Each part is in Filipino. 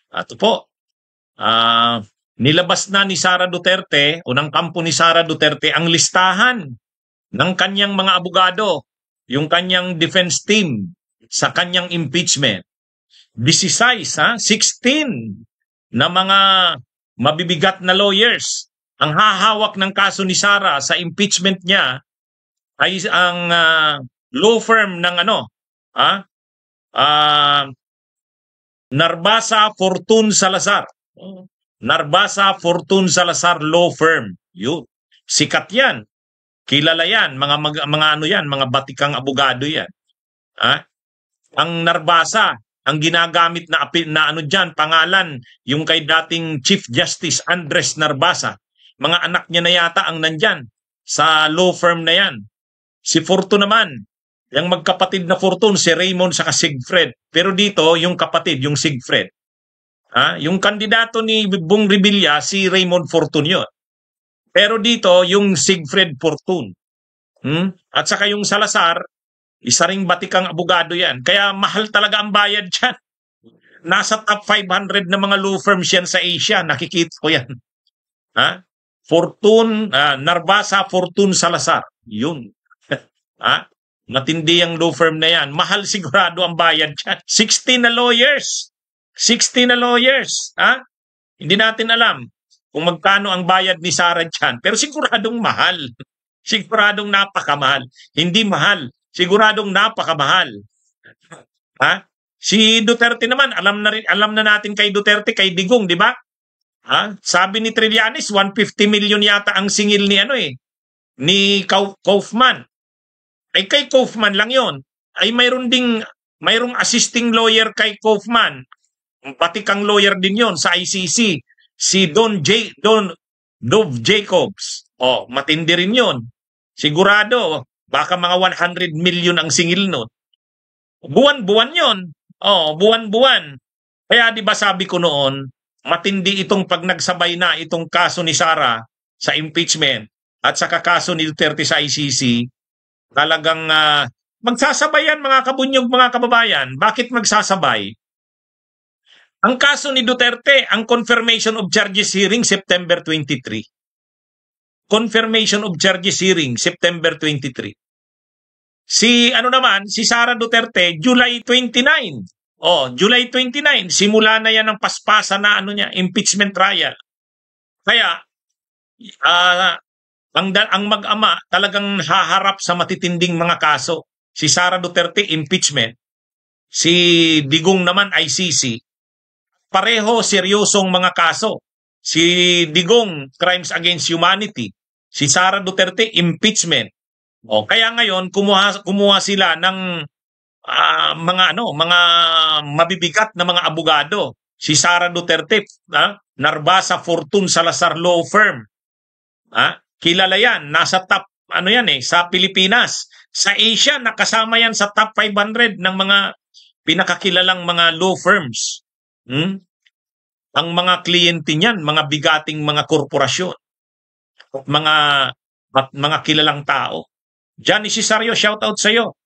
Ito po, nilabas na ni Sara Duterte o ng kampo ni Sara Duterte ang listahan ng kanyang mga abogado, yung kanyang defense team sa kanyang impeachment. 16 na mga mabibigat na lawyers ang hahawak ng kaso ni Sara sa impeachment niya ay ang law firm ng Narbasa Fortun Salazar. Narbasa Fortun Salazar Law Firm. Yun. Sikat yan. Kilala yan. Mga batikang abogado yan. Ang Narbasa, ang ginagamit na pangalan, yung kay dating Chief Justice Andres Narbasa. Mga anak niya na yata ang nandyan sa law firm na yan. Si Fortun naman, yung magkapatid na Fortun, si Raymond saka Sigfred. Pero dito, yung kapatid, yung Sigfred. Yung kandidato ni Bong Revilla, si Raymond Fortun yun. Pero dito, yung Sigfred Fortun. At saka yung Salazar, isa ring batikang abogado yan. Kaya mahal talaga ang bayad dyan. Nasa top 500 na mga law firms yan sa Asia. Nakikita ko yan. Fortun, Narbasa Fortun Salazar. Yun. Matindi ang law firm na yan. Mahal sigurado ang bayad dyan. 16 na lawyers. 16 na lawyers. Hindi natin alam kung magkano ang bayad ni Sara dyan. Pero siguradong mahal. Siguradong napakamahal. Hindi mahal. Siguradong napakamahal. Si Duterte naman, alam na natin kay Duterte, kay Digong, di ba? Sabi ni Trillanes, 150 million yata ang singil ni Kaufman. Ay kay Kaufman lang yon. Ay mayroong assisting lawyer kay Kaufman. Batikang lawyer din yon sa ICC. Si Dove Jacobs. Matindi rin yon. Sigurado, baka mga 100 million ang singil nun. Buwan-buwan yon. Buwan-buwan. Kaya di ba sabi ko noon, matindi itong pag nagsabay na itong kaso ni Sara sa impeachment at saka kaso ni Duterte sa ICC, talagang magsasabay yan mga kabunyog, mga kababayan. Bakit magsasabay? Ang kaso ni Duterte, ang confirmation of charges hearing September 23. Confirmation of charges hearing September 23. Si Sara Duterte, July 29. July 29, simula na yan ang paspasa na impeachment trial. Kaya ang mag-ama talagang haharap sa matitinding mga kaso. Si Sara Duterte, impeachment. Si Digong naman, ICC. Pareho seryosong mga kaso. Si Digong, crimes against humanity. Si Sara Duterte, impeachment. Kaya ngayon, kumuha sila ng mga mabibigat na mga abogado. Si Sara Duterte, Narbasa Fortun Salazar Law Firm. Kilala yan, nasa top sa Pilipinas. Sa Asia, nakasama yan sa top 500 ng mga pinakakilalang mga law firms. Ang mga kliyente niyan, mga bigating mga korporasyon. Mga kilalang tao. Johnny Cesario, shout out sa iyo.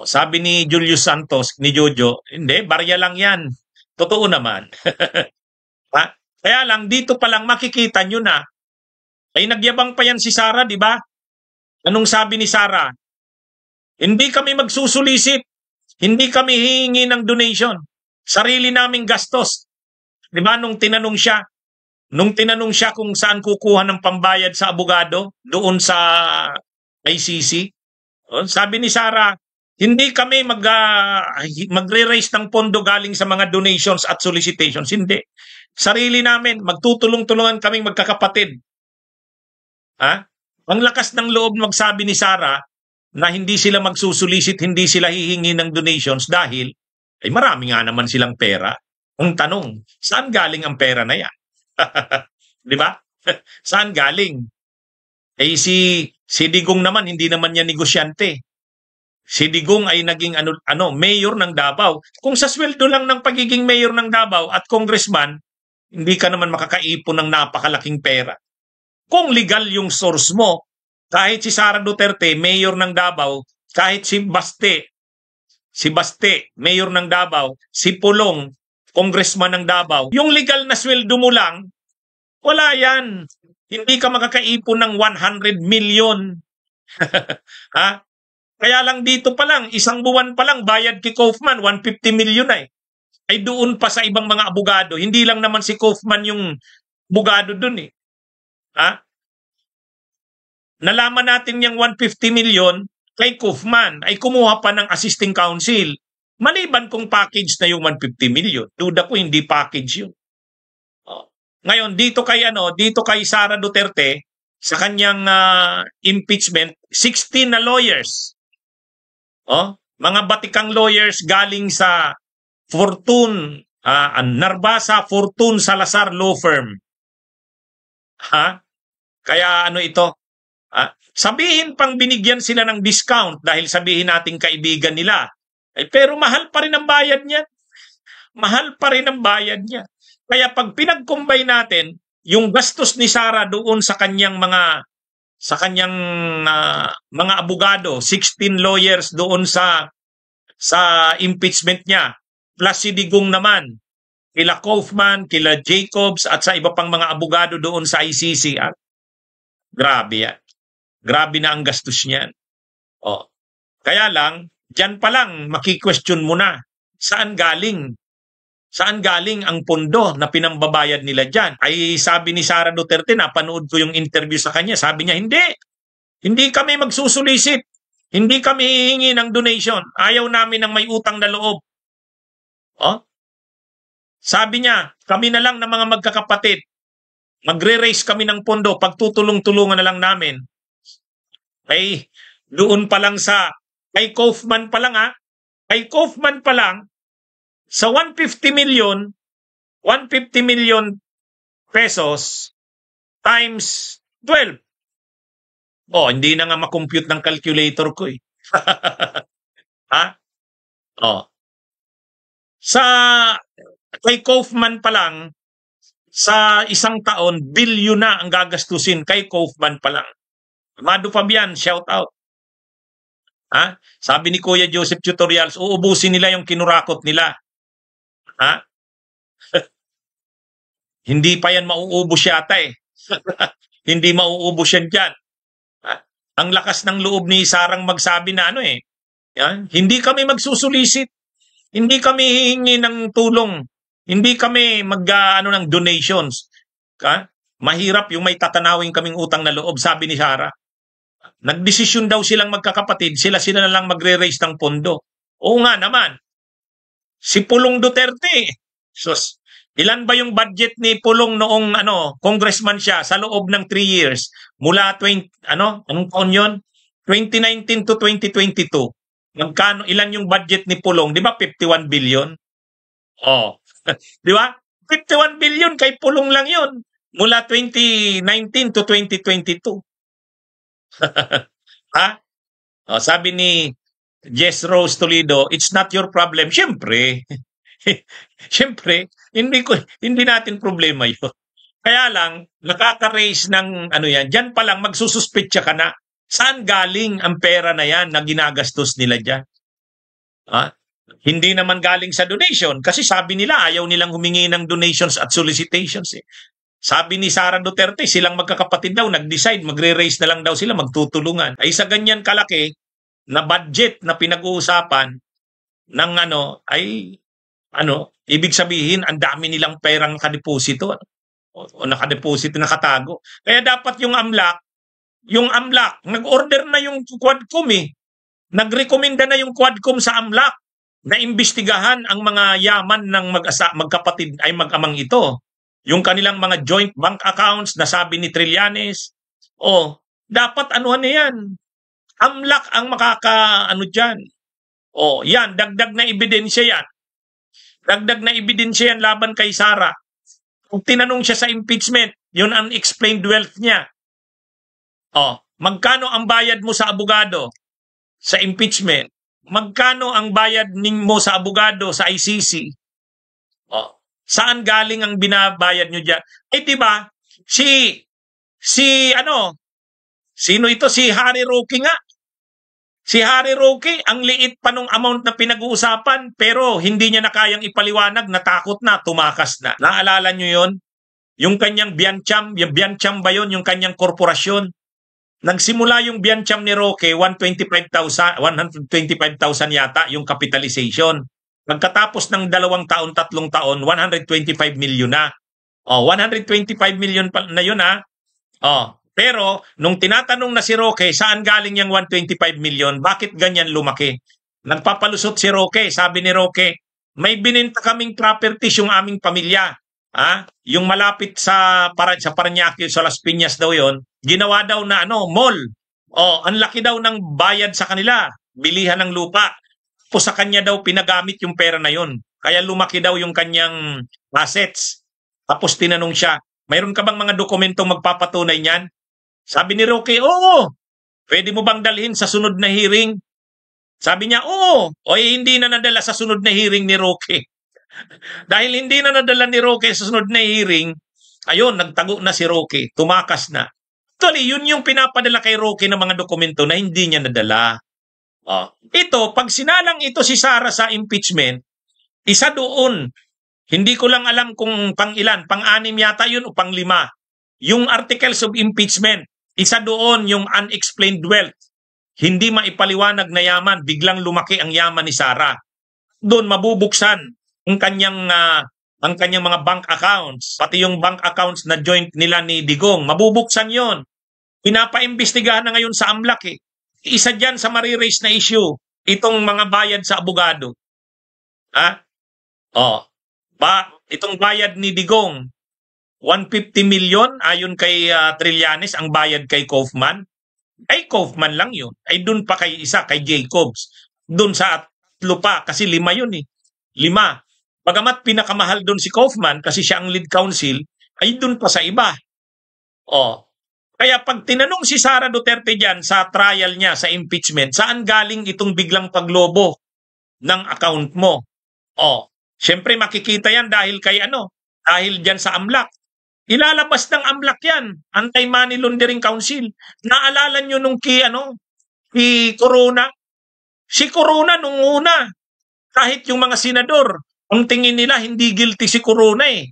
Sabi ni Julius Santos, ni Jojo, hindi, barya lang yan. Totoo naman. Kaya lang, dito pa lang makikita nyo na, ay nagyabang pa yan si Sara, di ba? Anong sabi ni Sara? Hindi kami magsusulisit. Hindi kami hihingi ng donation. Sarili naming gastos. Di ba? Nung tinanong siya kung saan kukuha ng pambayad sa abogado doon sa ICC, sabi ni Sara, hindi kami magre-raise ng pondo galing sa mga donations at solicitations. Hindi. Sarili namin, magtutulong-tulungan kaming magkakapatid. Ang lakas ng loob magsabi ni Sara na hindi sila magsusulisit, hindi sila hihingi ng donations dahil ay marami nga naman silang pera. Ang tanong, saan galing ang pera na yan? Di ba? Saan galing? Si Digong naman, hindi naman niya negosyante. Si Digong ay naging mayor ng Davao. Kung sa sweldo lang ng pagiging mayor ng Davao at congressman, hindi ka naman makakaipon ng napakalaking pera. Kung legal yung source mo, kahit si Sara Duterte, mayor ng Davao, kahit si Baste, mayor ng Davao, si Pulong, congressman ng Davao, yung legal na sweldo mo lang, wala yan. Hindi ka makakaipon ng 100 million. Ha? Kaya lang dito pa lang, isang buwan pa lang, bayad kay Kaufman, 150 million ay. Ay doon pa sa ibang mga abogado. Hindi lang naman si Kaufman yung abogado doon eh. Ha? Nalaman natin yung 150 million kay Kaufman ay kumuha pa ng assisting counsel. Maliban kung package na yung 150 million. Duda ko hindi package yun. Oh. Ngayon dito kay Sara Duterte sa kanyang impeachment, 16 na lawyers. Oh, mga batikang lawyers galing sa Narbasa Fortune Salazar Law Firm. Ha? Kaya ito? Sabihin pang binigyan sila ng discount dahil sabihin nating kaibigan nila. Pero mahal pa rin ang bayad niya. Mahal pa rin ang bayad niya. Kaya pag pinag-combine natin yung gastos ni Sara doon sa kanyang mga abogado, 16 lawyers doon sa impeachment niya, plus si Digong naman, kila Kaufman, kila Jacobs at sa iba pang mga abogado doon sa ICC. Grabe yan. Grabe na ang gastos niyan. Oh. Kaya lang, diyan pa lang maki-question mo na, saan galing? Saan galing ang pondo na pinambabayad nila dyan? Ay sabi ni Sara Duterte, napanood ko yung interview sa kanya, sabi niya, hindi kami magsusulisit. Hindi kami hihingi ng donation. Ayaw namin ng may utang na loob. Oh? Sabi niya, kami na lang ng mga magkakapatid. Magre-raise kami ng pondo, pagtutulong-tulungan na lang namin. Ay, doon pa lang kay Kaufman pa lang kay Kaufman pa lang, sa 150 million pesos times 12. Oh, hindi na nga makompute ng calculator ko eh. Ha? Oh. Kay Kaufman pa lang, sa isang taon, bilyon na ang gagastusin kay Kaufman pa lang. Mado Fabian, shout out. Ha? Sabi ni Kuya Joseph Tutorials, uubusin nila yung kinurakot nila. Ha? Hindi pa yan mauubos yata eh. Hindi mauubos yan dyan. Ha? Ang lakas ng loob ni Sarang magsabi na yan? Hindi kami magsusulisit. Hindi kami hihingi ng tulong. Hindi kami ng donations. Ha? Mahirap yung may tatanawin kaming utang na loob, sabi ni Sara. Nagdesisyon daw silang magkakapatid, sila na lang magre-raise ng pondo. Oo nga naman. Si Pulong Duterte. Sus, ilan ba yung budget ni Pulong noong congressman siya sa loob ng 3 years? Mula anong taon yun? 2019 to 2022. Ilan yung budget ni Pulong? Di ba 51 billion? Oh. Di ba? 51 billion kay Pulong lang yun. Mula 2019 to 2022. Ha? Oh, sabi ni Jess Rose Toledo, it's not your problem. Siyempre. Siyempre, hindi natin problema 'yon. Kaya lang nakaka-raise ng yan. Diyan pa lang magsususpetsa ka na. Saan galing ang pera na yan na ginagastos nila diyan? Ha? Hindi naman galing sa donation kasi sabi nila ayaw nilang humingi ng donations at solicitations eh. Sabi ni Sara Duterte, silang magkakapatid daw nag-decide, magre-raise na lang daw sila, magtutulungan. Ay sa ganyan kalaki na budget na pinag-uusapan ng ibig sabihin ang dami nilang perang nakadeposito o nakadeposito, nakatago. Kaya dapat yung AMLAC, nag-order na yung Quadcom eh. Nagrekomenda na yung Quadcom sa AMLAC na imbestigahan ang mga yaman ng magkapatid ay mag-amang ito. Yung kanilang mga joint bank accounts na sabi ni Trillanes, dapat yan. AMLAC ang dyan. Yan, dagdag na ebidensya yan. Dagdag na ebidensya yan laban kay Sara. Kung tinanong siya sa impeachment, yun ang unexplained wealth niya. Magkano ang bayad mo sa abogado sa impeachment? Magkano ang bayad mo sa abogado sa ICC? Saan galing ang binabayad nyo dyan? Diba, sino ito? Si Harry Roque nga. Si Harry Roque, ang liit pa nung amount na pinag-uusapan, pero hindi niya na kayang ipaliwanag, natakot na, tumakas na. Naalala nyo yon? Yung kanyang Biancham, yung Biancham ba yun? Yung kanyang korporasyon. Nagsimula yung Biancham ni Roque, 125,000 yata yung capitalization. Pagkatapos ng 2 taon, 3 taon, 125 million na. 125 million na yun ha. Pero, nung tinatanong na si Roque, saan galing yung 125 million? Bakit ganyan lumaki? Nagpapalusot si Roque. Sabi ni Roque, may bininta kaming properties yung aming pamilya. Yung malapit sa Parañaque, sa Las Piñas daw yon, ginawa daw na mall. Ang laki daw ng bayad sa kanila. Bilihan ng lupa. Po sa kanya daw pinagamit yung pera na yon. Kaya lumaki daw yung kanyang assets. Tapos tinanong siya, mayroon ka bang mga dokumentong magpapatunay niyan? Sabi ni Roque, oo. Pwede mo bang dalhin sa sunod na hearing? Sabi niya, oo. Hindi na nadala sa sunod na hearing ni Roque. Dahil hindi na nadala ni Roque sa sunod na hearing, ayun, nagtago na si Roque. Tumakas na. Actually, yun yung pinapadala kay Roque ng mga dokumento na hindi niya nadala. Ito, pag sinalang ito si Sara sa impeachment, isa doon. Hindi ko lang alam kung pang-ilan, pang-6 yata yun o pang-5. Yung articles of impeachment, isa doon yung unexplained wealth. Hindi maipaliwanag na yaman, biglang lumaki ang yaman ni Sara. Doon mabubuksan ang kanyang mga bank accounts, pati yung bank accounts na joint nila ni Digong, mabubuksan yon. Pinapaimbestigahan na ngayon sa AMLAC eh. Isa dyan sa mariraise na issue, itong mga bayad sa abogado. Itong bayad ni Digong, 150 million ayon kay Trillanes ang bayad kay Kaufman. Ay Kaufman lang yun. Ay dun pa kay isa, kay Jacobs. Dun sa 3 pa, kasi 5 yun eh. 5. Bagamat pinakamahal dun si Kaufman kasi siya ang lead counsel, ay dun pa sa iba. Kaya pag tinanong si Sara Duterte dyan sa trial niya, sa impeachment, saan galing itong biglang paglobo ng account mo? Siyempre makikita yan dahil kay dahil dyan sa AMLAC. Ilalabas ng AMLAC yan, Anti-Money Laundering Council. Naalala nyo nung si Corona? Si Corona nung una, kahit yung mga senador, ang tingin nila hindi guilty si Corona eh.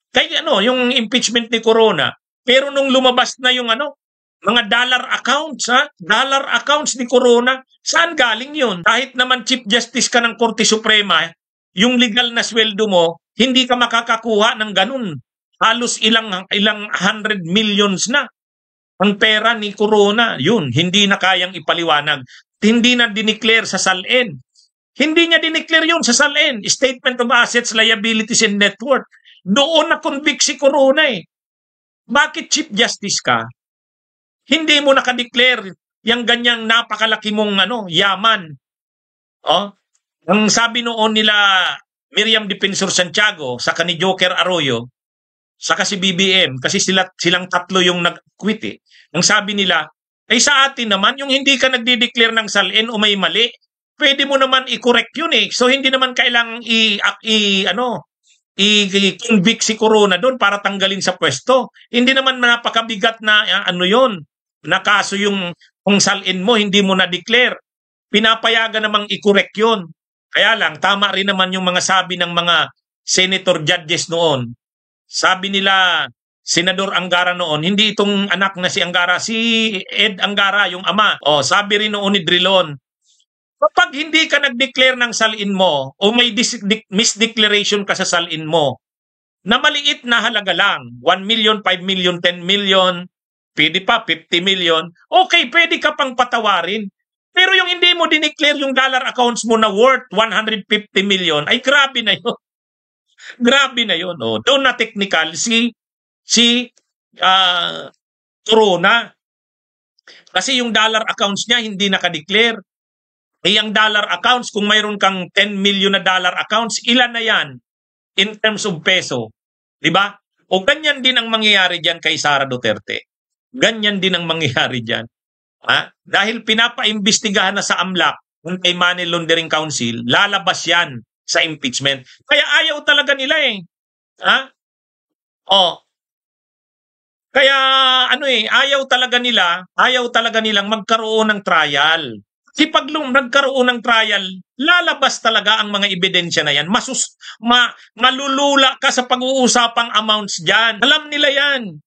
Kaya yung impeachment ni Corona. Pero nung lumabas na yung mga dollar accounts, dollar accounts ni Corona, saan galing yun? Kahit naman Chief Justice ka ng Korte Suprema, yung legal na sweldo mo, hindi ka makakakuha ng ganun. Halos ilang 100 millions na ang pera ni Corona. Yun, hindi na kayang ipaliwanag. Hindi na dineclare sa SALN. Hindi niya dineclare yun sa SALN. Statement of Assets, Liabilities, and Net Worth. Doon na convict si Corona eh. Bakit Chief Justice ka? Hindi mo nakadeclare yung ganyang napakalaki mong yaman. Ang sabi noon nila Miriam Defensor Santiago, saka ni Joker Arroyo, saka si BBM, kasi silang 3 yung nag-quit eh. Ang sabi nila, ay sa atin naman, yung hindi ka nagdi-declare ng SALN o may mali, pwede mo naman i-correct yun eh. So hindi naman kailangang i-convict si Corona doon para tanggalin sa pwesto. Hindi naman napakabigat na yun, na kaso yung kung SALN mo, hindi mo na-declare. Pinapayagan namang i-correct yun. Kaya lang, tama rin naman yung mga sabi ng mga senator judges noon. Sabi nila, Senador Angara noon, hindi itong anak na si Angara, si Ed Angara, yung ama. Sabi rin noon ni Drilon, kapag hindi ka nag-declare ng SALN mo o may misdeclaration ka sa SALN mo, na maliit na halaga lang, 1 million, 5 million, 10 million, pwede pa 50 million, okay, pwede ka pang patawarin. Pero yung hindi mo dineclare yung dollar accounts mo na worth 150 million, ay grabe na yun. Grabe na yun. Doon na technical si Corona. Kasi yung dollar accounts niya hindi nakadeclare. Ang dollar accounts, kung mayroon kang 10 million na dollar accounts, ilan na yan in terms of peso? Diba? O ganyan din ang mangyayari dyan kay Sara Duterte. Ganyan din ang mangyayari dyan. Dahil pinapaimbestigahan na sa AMLAC, Anti-Money Laundering Council, lalabas yan sa impeachment. Kaya ayaw talaga nila eh. Kaya ayaw talaga nilang magkaroon ng trial. Kasi pag nagkaroon ng trial, lalabas talaga ang mga ebidensya na yan. Malulula ka sa pag-uusapang amounts dyan. Alam nila yan.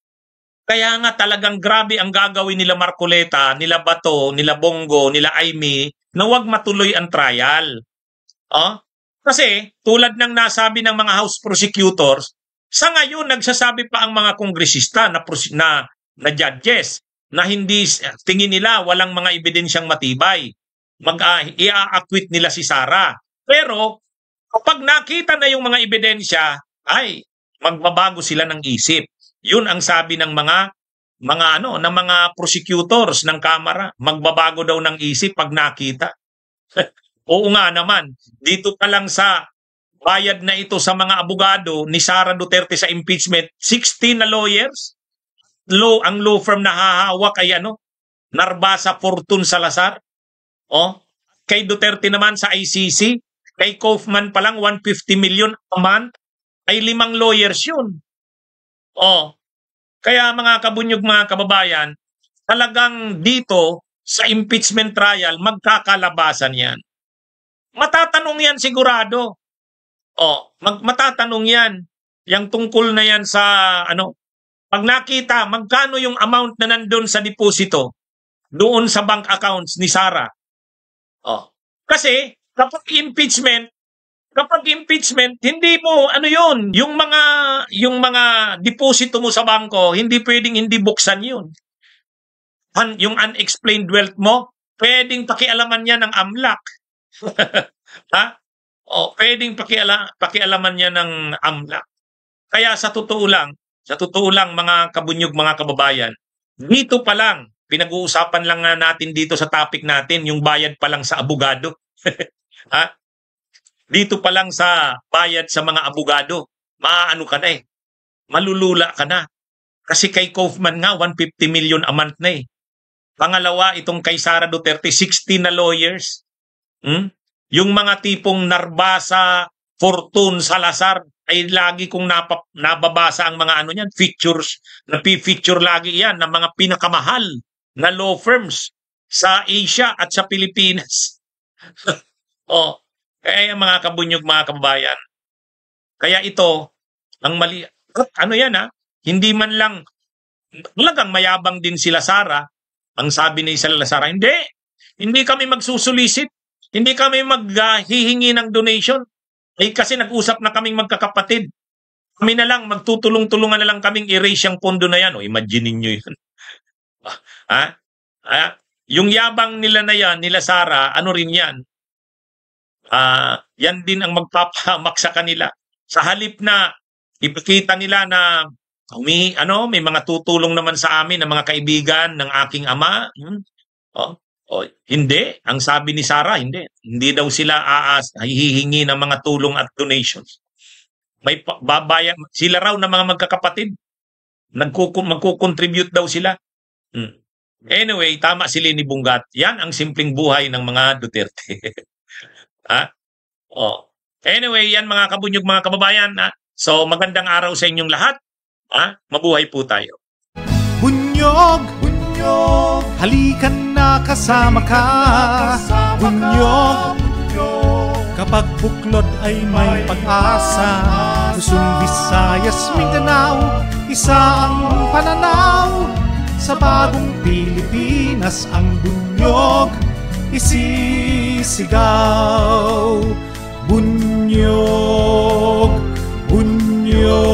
Kaya nga talagang grabe ang gagawin nila Marcoleta, nila Bato, nila Bongo, nila Aimee, na wag matuloy ang trial. Kasi tulad ng nasabi ng mga House prosecutors, sa ngayon nagsasabi pa ang mga kongresista na judges na hindi tingin nila walang mga ebidensyang matibay. I-acquit nila si Sara. Pero kapag nakita na yung mga ebidensya, ay magbabago sila ng isip. Yun ang sabi ng mga prosecutors ng Kamara, magbabago daw ng isip pag nakita. Oo nga naman, dito pa lang sa bayad na ito sa mga abogado ni Sara Duterte sa impeachment, 16 na lawyers, ang law firm na hahawak ay Narbasa Fortune Salazar. Kay Duterte naman sa ICC, kay Kaufman pa lang 150 million a month, ay 5 lawyers yun. Kaya mga kabunyog, mga kababayan, talagang dito sa impeachment trial, magkakalabasan yan. Matatanong yan sigurado. Matatanong yan. Yang tungkol na yan sa pag nakita, magkano yung amount na nandun sa deposito doon sa bank accounts ni Sara. Kasi kapag impeachment, hindi mo yung mga deposito mo sa bangko, hindi pwedeng hindi buksan yun. Yung unexplained wealth mo, pwedeng pakialaman niya ng AMLAC. Pwedeng pakialaman niya ng AMLAC. Kaya sa totoo lang mga kabunyog, mga kababayan, dito pa lang, pinag-uusapan lang nga natin dito sa topic natin, yung bayad pa lang sa abogado. Dito pa lang sa bayad sa mga abogado, maaano ka na malulula ka na. Kasi kay Kaufman nga, 150 million a month na Pangalawa, itong kay Sara Duterte, 16 na lawyers. Yung mga tipong Narbasa, Fortune, Salazar, ay lagi kong nababasa ang mga niyan, features, napi-feature lagi yan ng mga pinakamahal na law firms sa Asia at sa Pilipinas. Kaya mga kabunyog, mga kababayan, kaya ito, ang mali, hindi man lang, talagang mayabang din sila Sara, ang sabi ni Sara, hindi kami magsusulisit, hindi kami maghihingi ng donation, kasi nag-usap na kaming magkakapatid. Kami na lang, magtutulong-tulungan na lang kaming erase yung pondo na yan. Imagine nyo yun. Yung yabang nila na yan, nila Sara, rin yan? Yan din ang magpapahamak sa kanila. Sa halip na ipakita nila na may mga tutulong naman sa amin ng mga kaibigan ng aking ama. Hindi. Ang sabi ni Sara, hindi. Hindi daw sila hihingi ng mga tulong at donations. May babayan. Sila raw na mga magkakapatid. Magkukontribute daw sila. Anyway, tama si Leni Bungat. Yan ang simpleng buhay ng mga Duterte. Anyway, yan mga kabunyog, mga kababayan. So, magandang araw sa inyong lahat. Mabuhay po tayo. Bunyog, bunyog, halikan na kasama ka. Bunyog, kapag buklod ay may pag-asa. Luzon, Visayas, Mindanao, isa ang pananaw. Sa bagong Pilipinas ang bunyog isisigaw. Bunyog, bunyog.